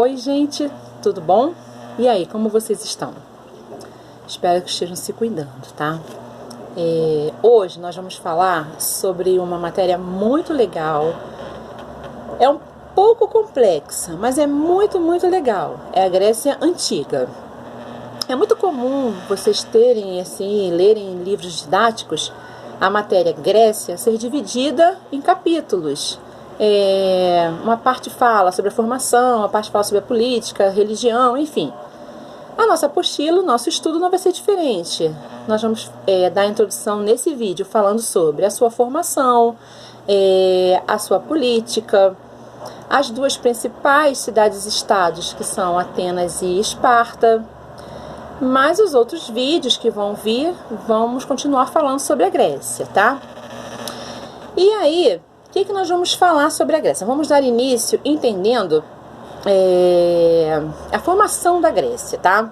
Oi gente, tudo bom? E aí, como vocês estão? Espero que estejam se cuidando, tá? Hoje nós vamos falar sobre uma matéria muito legal. É um pouco complexa, mas é muito legal. É a Grécia Antiga. É muito comum vocês terem, assim, lerem livros didáticos, a matéria Grécia ser dividida em capítulos. Uma parte fala sobre a formação, a parte fala sobre a política, religião, enfim. A nossa apostila, o nosso estudo não vai ser diferente. Nós vamos dar a introdução nesse vídeo falando sobre a sua formação, a sua política, as duas principais cidades-estados, que são Atenas e Esparta. Mas os outros vídeos que vão vir, vamos continuar falando sobre a Grécia, tá? E aí, o que nós vamos falar sobre a Grécia? Vamos dar início entendendo a formação da Grécia, tá?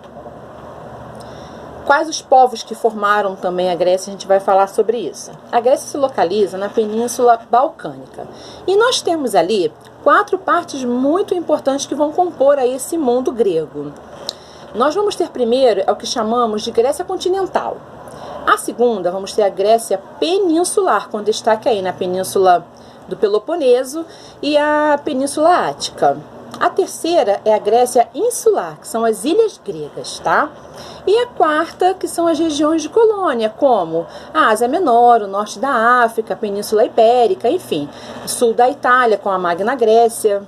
Quais os povos que formaram também a Grécia, a gente vai falar sobre isso. A Grécia se localiza na Península Balcânica. E nós temos ali 4 partes muito importantes que vão compor aí esse mundo grego. Nós vamos ter primeiro o que chamamos de Grécia continental. A segunda, vamos ter a Grécia peninsular, com destaque aí na Península do Peloponeso e a Península Ática. A terceira é a Grécia insular, que são as ilhas gregas, tá? E a quarta, que são as regiões de colônia, como a Ásia Menor, o norte da África, a Península Ibérica, enfim, o sul da Itália, com a Magna Grécia.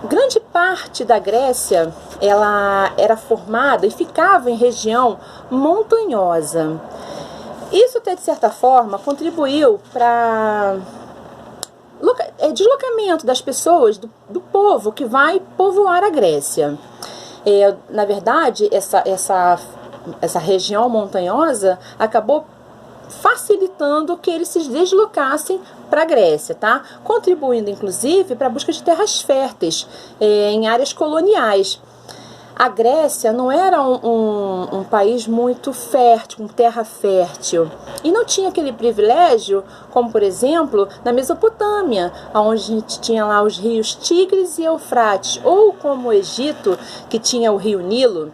Grande parte da Grécia, ela era formada e ficava em região montanhosa. Isso até de certa forma contribuiu para deslocamento das pessoas, do povo que vai povoar a Grécia. Na verdade, essa região montanhosa acabou facilitando que eles se deslocassem para a Grécia, tá? Contribuindo inclusive para a busca de terras férteis em áreas coloniais. A Grécia não era um país muito fértil, com terra fértil, e não tinha aquele privilégio, como por exemplo na Mesopotâmia, onde a gente tinha lá os rios Tigres e Eufrates, ou como o Egito, que tinha o rio Nilo.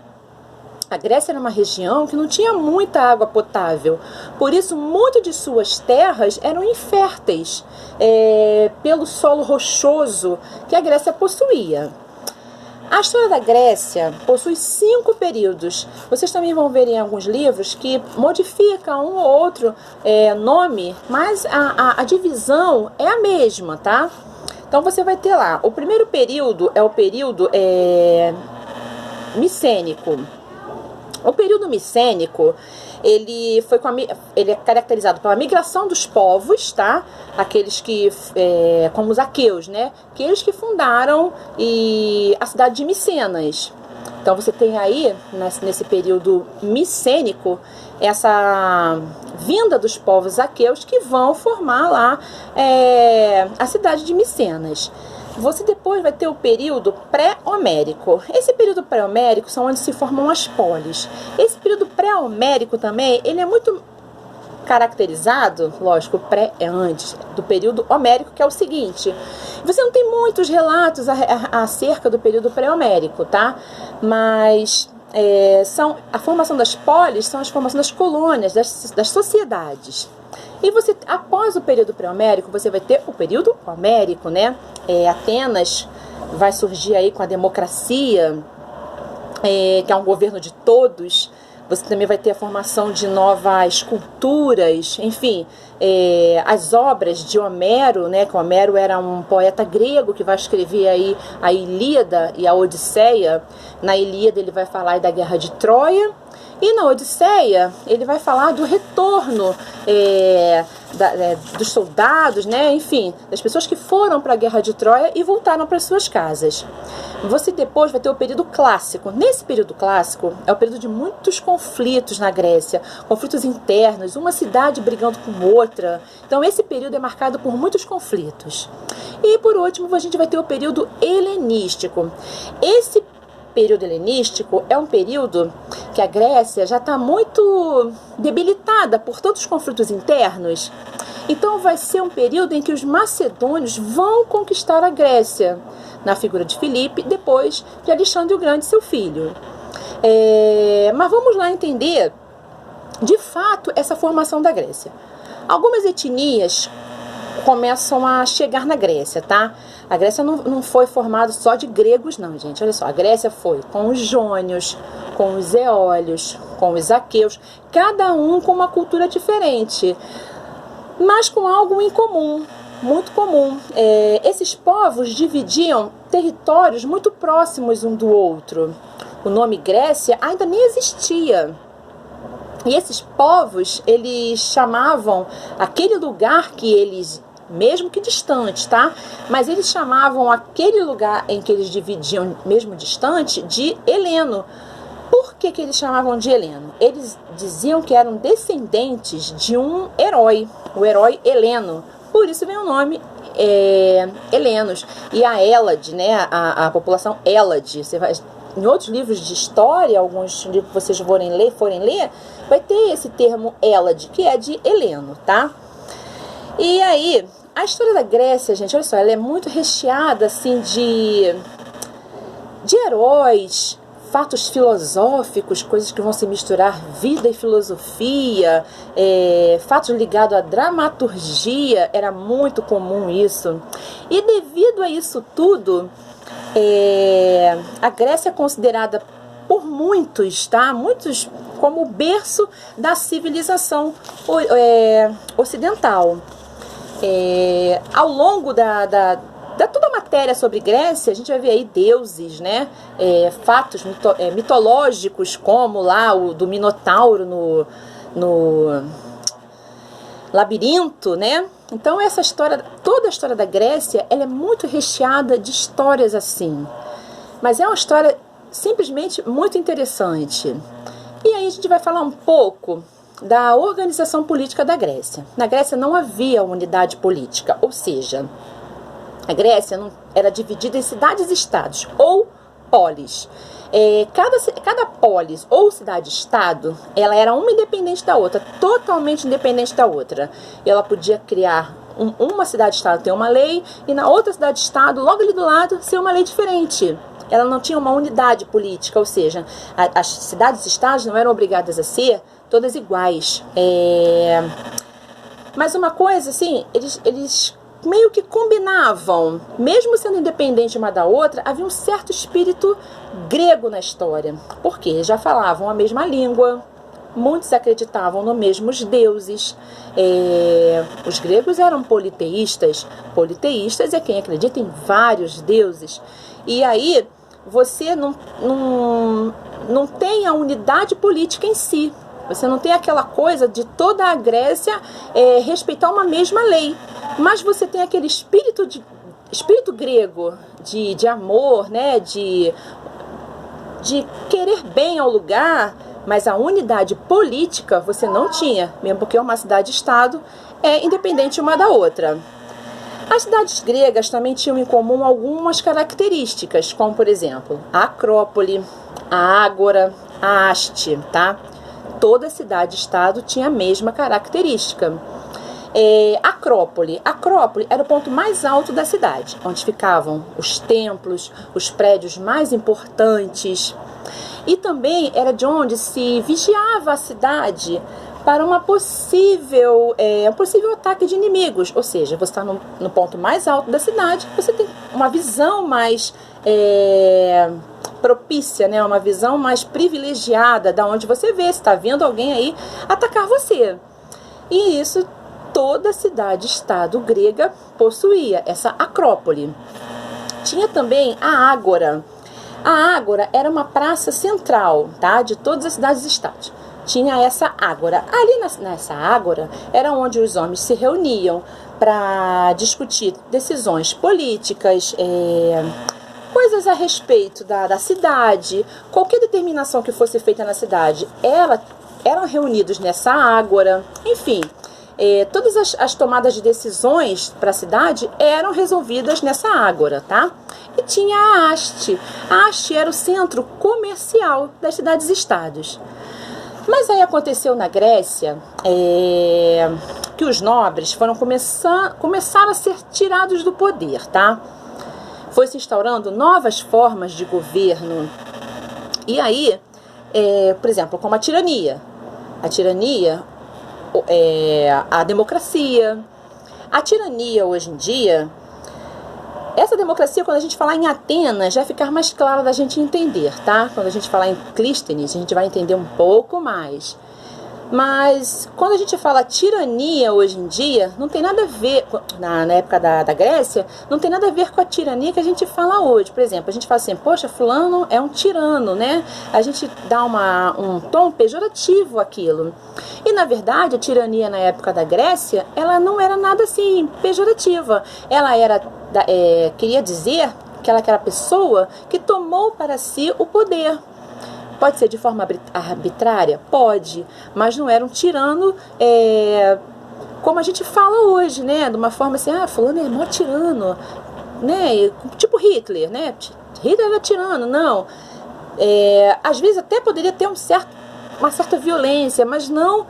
A Grécia era uma região que não tinha muita água potável, por isso muito de suas terras eram inférteis pelo solo rochoso que a Grécia possuía. A história da Grécia possui 5 períodos. Vocês também vão ver em alguns livros que modificam um ou outro nome, mas a divisão é a mesma, tá? Então você vai ter lá, o primeiro período é o período micênico. O período micênico, ele é caracterizado pela migração dos povos, tá? Aqueles que, como os aqueus, né? Aqueles que fundaram a cidade de Micenas. Então você tem aí, nesse período micênico, essa vinda dos povos aqueus que vão formar lá a cidade de Micenas. Você depois vai ter o período pré-homérico. Esse período pré-homérico são onde se formam as polis. Esse período pré-homérico também, ele é muito caracterizado, lógico, o pré é antes, do período homérico, que é o seguinte: você não tem muitos relatos acerca do período pré-homérico, tá? Mas a formação das polis são a formação das colônias, das sociedades. E você, após o período pré-homérico, você vai ter o período homérico, né? Atenas vai surgir aí com a democracia, que é um governo de todos. Você também vai ter a formação de novas culturas, enfim, as obras de Homero, né? Que Homero era um poeta grego que vai escrever aí a Ilíada e a Odisseia. Na Ilíada ele vai falar aí da Guerra de Troia. E na Odisseia, ele vai falar do retorno dos soldados, né? Enfim, das pessoas que foram para a Guerra de Troia e voltaram para suas casas. Você depois vai ter o período clássico. Nesse período clássico, é o período de muitos conflitos na Grécia, conflitos internos, uma cidade brigando com outra. Então esse período é marcado por muitos conflitos. E por último, a gente vai ter o período helenístico. Esse período helenístico é um período que a Grécia já está muito debilitada por tantos conflitos internos. Então vai ser um período em que os macedônios vão conquistar a Grécia. na figura de Filipe, depois de Alexandre o Grande, seu filho. Mas vamos lá entender, de fato, essa formação da Grécia. Algumas etnias começam a chegar na Grécia, tá? A Grécia não foi formada só de gregos, não, gente. Olha só, a Grécia foi com os jônios, com os eólios, com os aqueus, cada um com uma cultura diferente, mas com algo em comum, muito comum. Esses povos dividiam territórios muito próximos um do outro. O nome Grécia ainda nem existia. E esses povos, eles chamavam aquele lugar que eles, mesmo que distante, tá? Mas eles chamavam aquele lugar em que eles dividiam, mesmo distante, de Heleno. Por que eles chamavam de Heleno? Eles diziam que eram descendentes de um herói, o herói Heleno. Por isso vem o nome helenos. E a Hélade, né? A população Hélade, você vai... Em outros livros de história, alguns livros que vocês forem ler, vai ter esse termo Hélade, que é de Heleno, tá? E aí, a história da Grécia, gente, olha só, ela é muito recheada, assim, de heróis, fatos filosóficos, coisas que vão se misturar, vida e filosofia, fatos ligados à dramaturgia, era muito comum isso. E devido a isso tudo, a Grécia é considerada por muitos, tá? Muitos como o berço da civilização ocidental. Ao longo da toda a matéria sobre Grécia, a gente vai ver aí deuses, né? Fatos mitológicos, como lá o do Minotauro no labirinto, né? Então essa história, toda a história da Grécia, ela é muito recheada de histórias assim. Mas é uma história simplesmente muito interessante. E aí a gente vai falar um pouco da organização política da Grécia. Na Grécia não havia unidade política, ou seja, a Grécia era dividida em cidades-estados ou polis. Cada polis ou cidade-estado, ela era uma independente da outra, totalmente independente da outra. E ela podia criar uma cidade-estado ter uma lei e na outra cidade-estado, logo ali do lado, ser uma lei diferente. Ela não tinha uma unidade política, ou seja, as cidades-estados não eram obrigadas a ser todas iguais. Mas uma coisa, assim, eles meio que combinavam, mesmo sendo independentes uma da outra, havia um certo espírito grego na história, porque eles já falavam a mesma língua, muitos acreditavam nos mesmos deuses. Os gregos eram politeístas. Politeístas é quem acredita em vários deuses. E aí você não tem a unidade política em si. Você não tem aquela coisa de toda a Grécia respeitar uma mesma lei. Mas você tem aquele espírito grego de amor, né? De querer bem ao lugar, mas a unidade política você não tinha, mesmo porque uma cidade-estado é independente uma da outra. As cidades gregas também tinham em comum algumas características, como por exemplo, a Acrópole, a Ágora, a Haste, tá? Toda cidade-estado tinha a mesma característica. Acrópole era o ponto mais alto da cidade, onde ficavam os templos, os prédios mais importantes. E também era de onde se vigiava a cidade para um possível ataque de inimigos. Ou seja, você está no ponto mais alto da cidade, você tem uma visão mais propícia, né? Uma visão mais privilegiada da onde você vê se está vendo alguém aí atacar você. E isso toda cidade-estado grega possuía, essa Acrópole. Tinha também a Ágora. A Ágora era uma praça central, tá? De todas as cidades-estados. Tinha essa Ágora. Ali nessa Ágora era onde os homens se reuniam para discutir decisões políticas, coisas a respeito da cidade, qualquer determinação que fosse feita na cidade, eram reunidos nessa Ágora, enfim. Todas as tomadas de decisões para a cidade eram resolvidas nessa Ágora, tá? E tinha a Haste. A Haste era o centro comercial das cidades-estados. Mas aí aconteceu na Grécia que os nobres começaram a ser tirados do poder, tá? foi se instaurando novas formas de governo. E aí, por exemplo, como a tirania, a democracia. A tirania hoje em dia, essa democracia, quando a gente falar em Atenas, vai ficar mais claro da gente entender, tá? Quando a gente falar em Clístenes, a gente vai entender um pouco mais. Mas quando a gente fala tirania hoje em dia, não tem nada a ver, na época da Grécia, não tem nada a ver com a tirania que a gente fala hoje. Por exemplo, a gente fala assim, poxa, fulano é um tirano, né? A gente dá um tom pejorativo àquilo. E na verdade, a tirania na época da Grécia, ela não era nada assim pejorativa. Ela era, queria dizer que ela era a pessoa que tomou para si o poder. Pode ser de forma arbitrária? Pode, mas não era um tirano como a gente fala hoje, né? De uma forma assim, fulano é mó tirano, né? Tipo Hitler, né? Hitler era tirano, não. Às vezes até poderia ter uma certa violência, mas não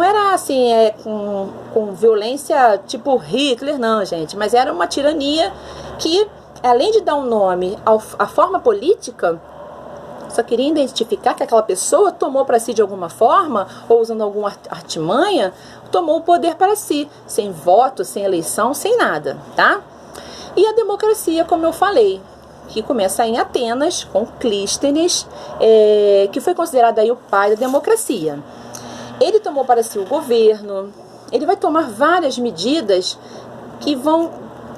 era assim, com violência tipo Hitler, não, gente. Mas era uma tirania que, além de dar um nome à forma política, só queria identificar que aquela pessoa tomou para si de alguma forma, ou usando alguma artimanha, tomou o poder para si, sem voto, sem eleição, sem nada, tá? E a democracia, como eu falei, que começa em Atenas, com Clístenes, que foi considerado aí o pai da democracia. Ele tomou para si o governo, ele vai tomar várias medidas que vão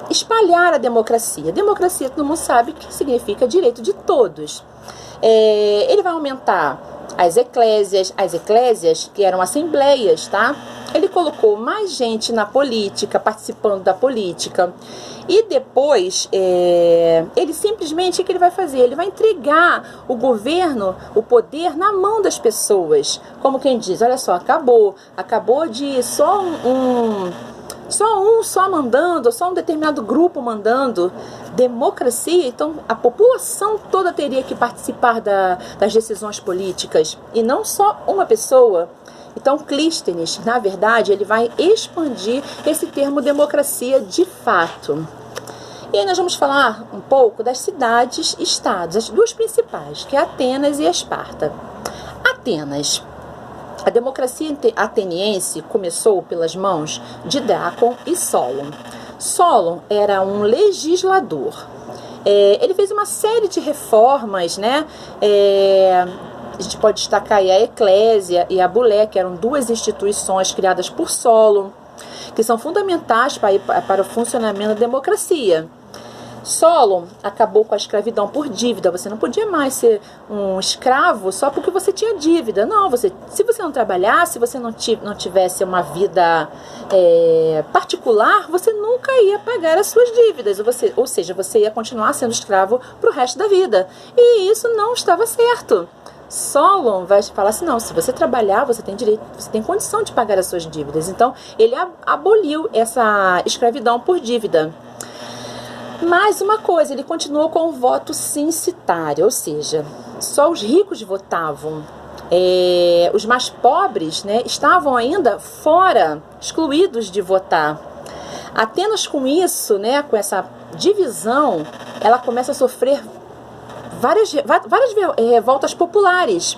espalhar a democracia. Democracia, todo mundo sabe que significa direito de todos. Ele vai aumentar as eclésias, que eram assembleias, tá? Ele colocou mais gente na política, participando da política. E depois, ele simplesmente, o que ele vai fazer? Ele vai entregar o governo, o poder, na mão das pessoas. Como quem diz, olha só, acabou de só só mandando, só um determinado grupo mandando. Democracia, então a população toda teria que participar das decisões políticas e não só uma pessoa. Então Clístenes, na verdade, ele vai expandir esse termo democracia de fato. E aí nós vamos falar um pouco das cidades-estados, as duas principais, que é Atenas e Esparta. Atenas. A democracia ateniense começou pelas mãos de Drácon e Solon. Solon era um legislador. Ele fez uma série de reformas, né? A gente pode destacar aí a Eclésia e a Bulé, que eram duas instituições criadas por Solon, que são fundamentais para o funcionamento da democracia. Solon acabou com a escravidão por dívida. Você não podia mais ser um escravo só porque você tinha dívida. Não, se você não trabalhasse, se você não tivesse uma vida particular, você nunca ia pagar as suas dívidas. Ou seja, você ia continuar sendo escravo para o resto da vida. E isso não estava certo. Solon vai falar assim, não, se você trabalhar, você tem direito, você tem condição de pagar as suas dívidas. Então, ele aboliu essa escravidão por dívida. Mais uma coisa, ele continuou com o voto censitário, ou seja, só os ricos votavam. Os mais pobres, né, estavam ainda fora, excluídos de votar. Atenas, com isso, né, com essa divisão, ela começa a sofrer várias revoltas populares,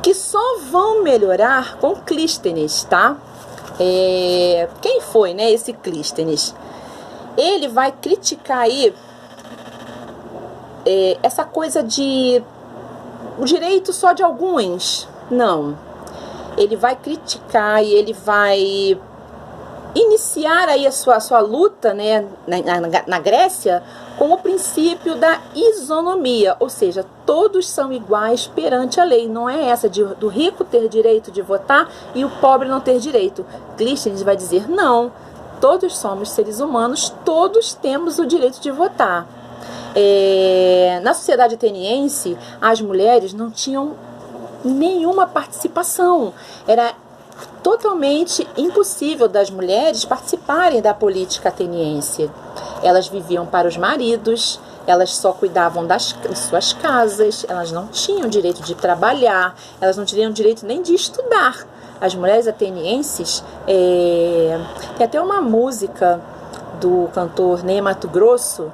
que só vão melhorar com Clístenes, tá? Quem foi, né, esse Clístenes? Ele vai criticar aí essa coisa de o direito só de alguns. Não. Ele vai criticar e ele vai iniciar aí a sua luta, né, na Grécia, com o princípio da isonomia, ou seja, todos são iguais perante a lei. Não é essa do rico ter direito de votar e o pobre não ter direito. Clístenes vai dizer, não, todos somos seres humanos, todos temos o direito de votar. Na sociedade ateniense, as mulheres não tinham nenhuma participação. Era totalmente impossível das mulheres participarem da política ateniense. Elas viviam para os maridos, elas só cuidavam das suas casas, elas não tinham direito de trabalhar, elas não tinham direito nem de estudar. As mulheres atenienses, tem até uma música do cantor Ney Matogrosso,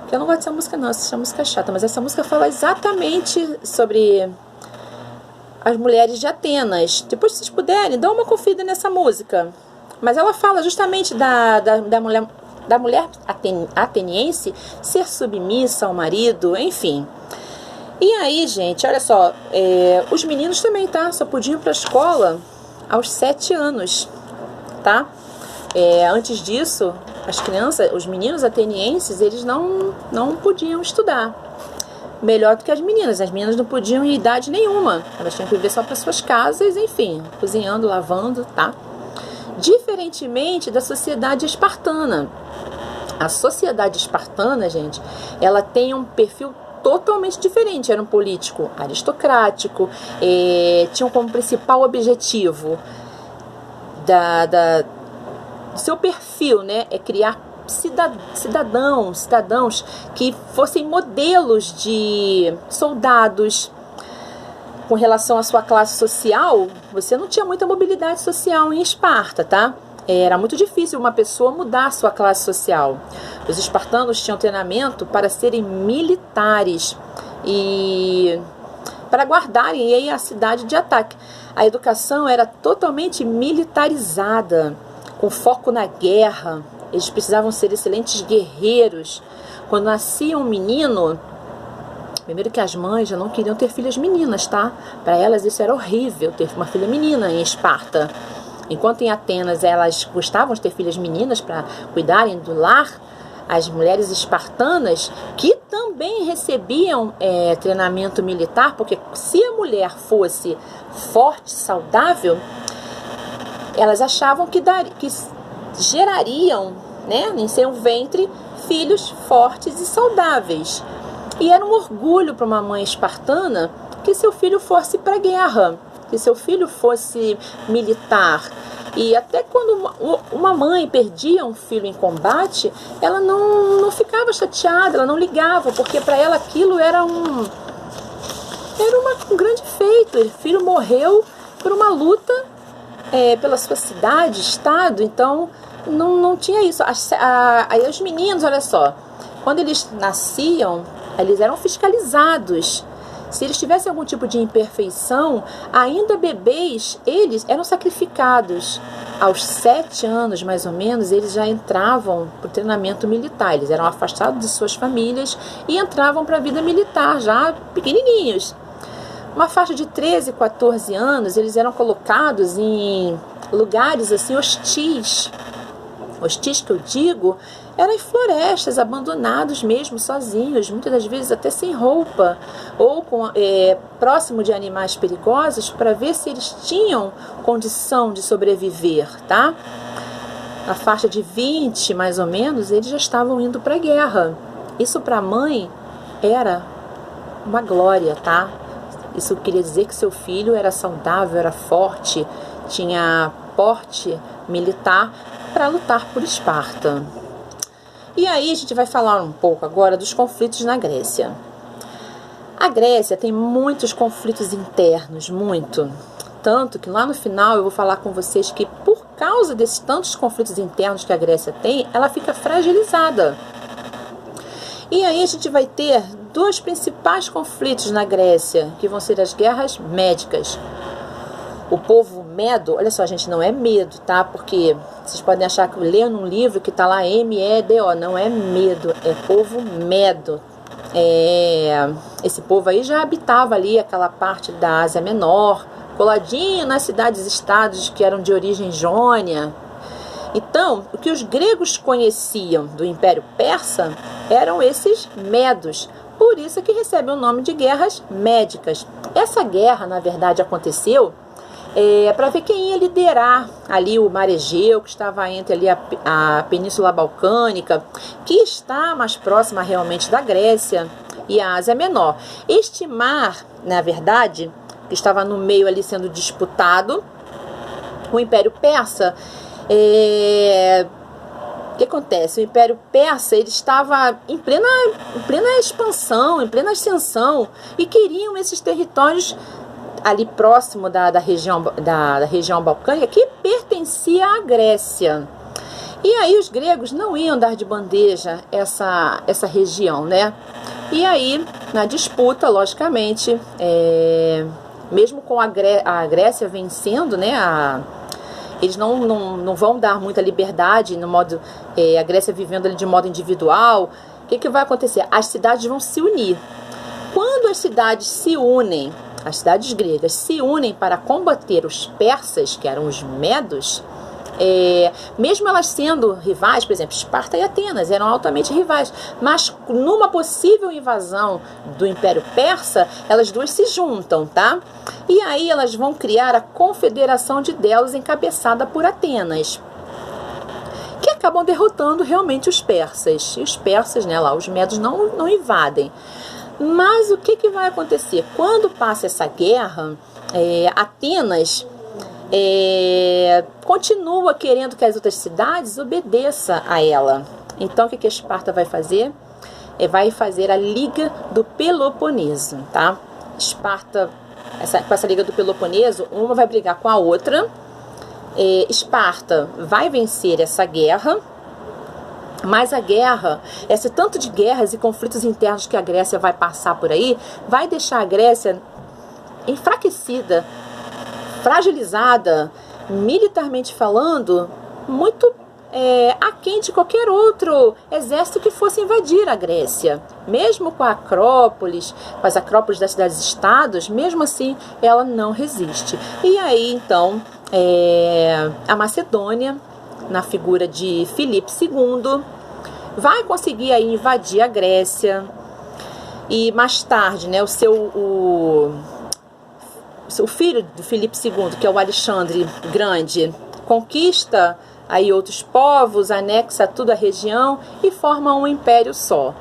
que eu não gosto dessa música não, essa música é chata, mas essa música fala exatamente sobre as mulheres de Atenas. Depois, se vocês puderem, dá uma conferida nessa música. Mas ela fala justamente da mulher ateniense ser submissa ao marido, enfim. E aí, gente, olha só, os meninos também, tá? Só podiam ir para a escola aos 7 anos, tá? Antes disso, as crianças, os meninos atenienses, eles não podiam estudar. Melhor do que as meninas não podiam ir em idade nenhuma. Elas tinham que viver só para suas casas, enfim, cozinhando, lavando, tá? Diferentemente da sociedade espartana. A sociedade espartana, gente, ela tem um perfil totalmente diferente. Era um político aristocrático, tinham como principal objetivo do seu perfil, né, é criar cidadãos que fossem modelos de soldados. Com relação à sua classe social, você não tinha muita mobilidade social em Esparta, tá? Era muito difícil uma pessoa mudar a sua classe social. Os espartanos tinham treinamento para serem militares e para guardarem aí a cidade de ataque. A educação era totalmente militarizada, com foco na guerra. Eles precisavam ser excelentes guerreiros. Quando nascia um menino, primeiro que as mães já não queriam ter filhas meninas, tá? Para elas isso era horrível, ter uma filha menina em Esparta. Enquanto em Atenas elas gostavam de ter filhas meninas para cuidarem do lar, as mulheres espartanas, que também recebiam treinamento militar, porque se a mulher fosse forte, saudável, elas achavam que gerariam, né, em seu ventre, filhos fortes e saudáveis. E era um orgulho para uma mãe espartana que seu filho fosse para a guerra, que seu filho fosse militar. E até quando uma mãe perdia um filho em combate, ela não ficava chateada, ela não ligava, porque para ela aquilo era um grande feito. O filho morreu por uma luta pela sua cidade, estado, então não tinha isso. Aí os meninos, olha só, quando eles nasciam, eles eram fiscalizados. Se eles tivessem algum tipo de imperfeição, ainda bebês, eles eram sacrificados. Aos 7 anos, mais ou menos, eles já entravam para o treinamento militar. Eles eram afastados de suas famílias e entravam para a vida militar, já pequenininhos. Uma faixa de 13, 14 anos, eles eram colocados em lugares assim hostis. Hostis que eu digo, eram em florestas, abandonados mesmo, sozinhos, muitas das vezes até sem roupa, ou próximo de animais perigosos, para ver se eles tinham condição de sobreviver, tá? Na faixa de 20, mais ou menos, eles já estavam indo para a guerra. Isso para a mãe era uma glória, tá? Isso queria dizer que seu filho era saudável, era forte, tinha porte militar para lutar por Esparta. E aí a gente vai falar um pouco agora dos conflitos na Grécia. A Grécia tem muitos conflitos internos, muito. Tanto que lá no final eu vou falar com vocês que por causa desses tantos conflitos internos que a Grécia tem, ela fica fragilizada. E aí a gente vai ter dois principais conflitos na Grécia, que vão ser as guerras médicas. O povo Medo, olha só, gente, não é medo, tá? Porque vocês podem achar que eu leio num livro que tá lá M-E-D-O, não é medo, é povo Medo. Esse povo aí já habitava ali aquela parte da Ásia Menor, coladinho nas cidades-estados que eram de origem jônia. Então, o que os gregos conheciam do Império Persa eram esses medos. Por isso que recebe o nome de guerras médicas. Essa guerra, na verdade, aconteceu para ver quem ia liderar ali o mar Egeu, que estava entre ali a Península Balcânica, que está mais próxima realmente da Grécia, e a Ásia Menor. Este mar, na verdade, que estava no meio ali sendo disputado, o Império Persa, o que acontece? O Império Persa ele estava em plena expansão, em plena ascensão, e queriam esses territórios ali próximo da região balcânica, que pertencia à Grécia. E aí os gregos não iam dar de bandeja essa região, né? E aí, na disputa, logicamente, mesmo com a Grécia vencendo, né, eles não vão dar muita liberdade, no modo, a Grécia vivendo ali de modo individual. O que vai acontecer? As cidades vão se unir. Quando as cidades se unem, as cidades gregas se unem para combater os persas, que eram os medos, mesmo elas sendo rivais, por exemplo, Esparta e Atenas eram altamente rivais, mas numa possível invasão do Império Persa, elas duas se juntam, tá? E aí elas vão criar a Confederação de Delos, encabeçada por Atenas, que acabam derrotando realmente os persas. E os persas, né, lá, os medos não invadem. Mas o que vai acontecer? Quando passa essa guerra, Atenas continua querendo que as outras cidades obedeçam a ela. Então o que a Esparta vai fazer? Vai fazer a Liga do Peloponeso, tá? Esparta, com essa Liga do Peloponeso, uma vai brigar com a outra. Esparta vai vencer essa guerra, mas a guerra, esse tanto de guerras e conflitos internos que a Grécia vai passar por aí, vai deixar a Grécia enfraquecida, fragilizada, militarmente falando, muito aquém de qualquer outro exército que fosse invadir a Grécia. Mesmo com a Acrópolis, com as Acrópolis das cidades-estados, mesmo assim ela não resiste. E aí então a Macedônia, na figura de Filipe II, vai conseguir aí invadir a Grécia. E mais tarde, né, o filho do Filipe II, que é o Alexandre Grande, conquista aí outros povos, anexa toda a região e forma um império só.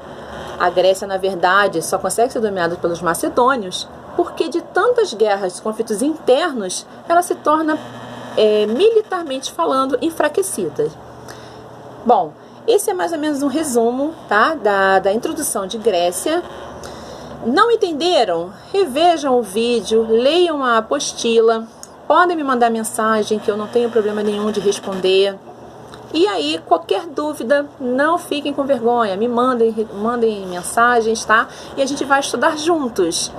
A Grécia, na verdade, só consegue ser dominada pelos macedônios porque de tantas guerras, conflitos internos, ela se torna, militarmente falando, enfraquecida. Bom, esse é mais ou menos um resumo, tá, da introdução de Grécia. Não entenderam? Revejam o vídeo, leiam a apostila, podem me mandar mensagem que eu não tenho problema nenhum de responder. E aí, qualquer dúvida, não fiquem com vergonha, me mandem mensagens, tá? E a gente vai estudar juntos.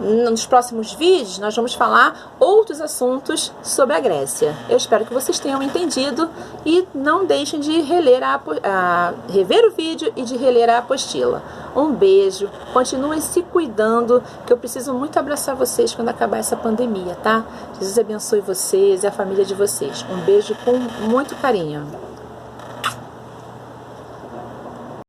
Nos próximos vídeos, nós vamos falar outros assuntos sobre a Grécia. Eu espero que vocês tenham entendido e não deixem de rever o vídeo e de reler a apostila. Um beijo, continuem se cuidando, que eu preciso muito abraçar vocês quando acabar essa pandemia, tá? Jesus abençoe vocês e a família de vocês. Um beijo com muito carinho.